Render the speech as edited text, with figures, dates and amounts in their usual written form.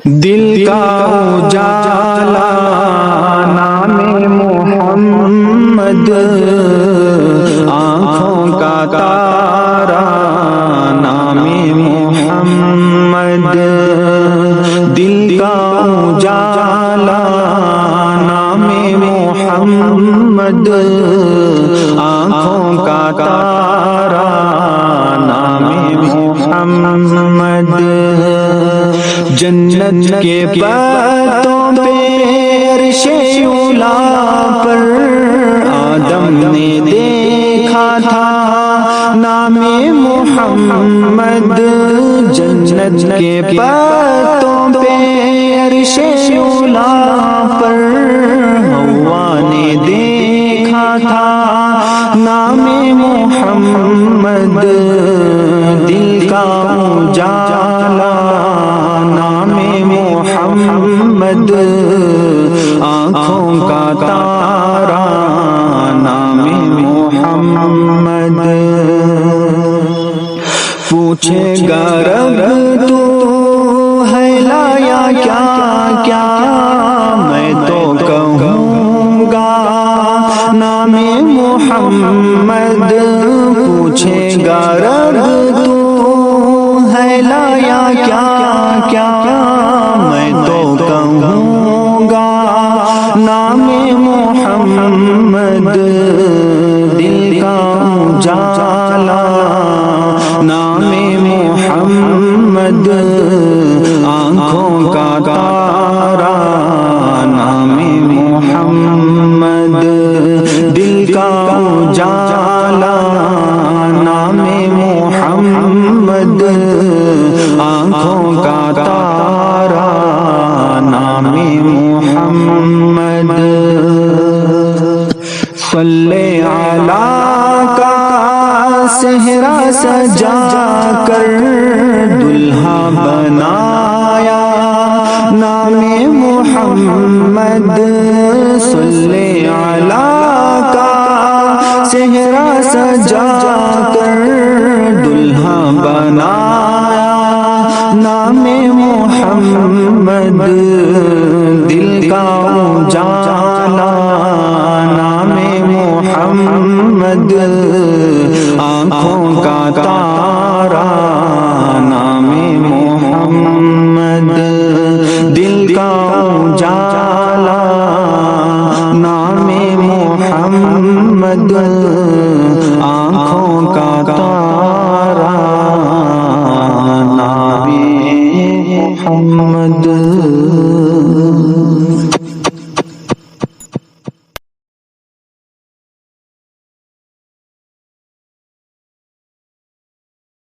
دل کا اجالا نام محمد، آنکھوں کا تارا نام محمد، دل کا اجالا نام محمد، آنکھوں کا تارا نام محمد، جنت کے پتوں پہ عرش اولی پر آدم نے دیکھا تھا نام محمد، جنت کے پتوں پہ عرش اولی پر حوا نے دیکھا تھا نام محمد، دل کا اجالا نام محمد، آنکھوں کا تارا نام محمد، پوچھے گا رب تو ہے لایا کیا کیا، میں تو کہوں گا نام محمد، پوچھے گا رب تو ہے لایا کیا کیا، میں تو کہوں گا نام محمد، دل کا اجالا نام محمد، آنکھوں کا تارا نام محمد، دل کا اجالا نام محمد، آنکھوں کا تارا نام محمد، صلی علی کا صحرا سجا کر دلہا بنایا نام محمد، صلی علی کا صحرا سجا کر دلہا بنایا نام محمد، دل کا اجالا نام محمد، آنکھوں کا تارا نام محمد، دل کا اجالا نام محمد، آنکھوں کا تارا نام محمد۔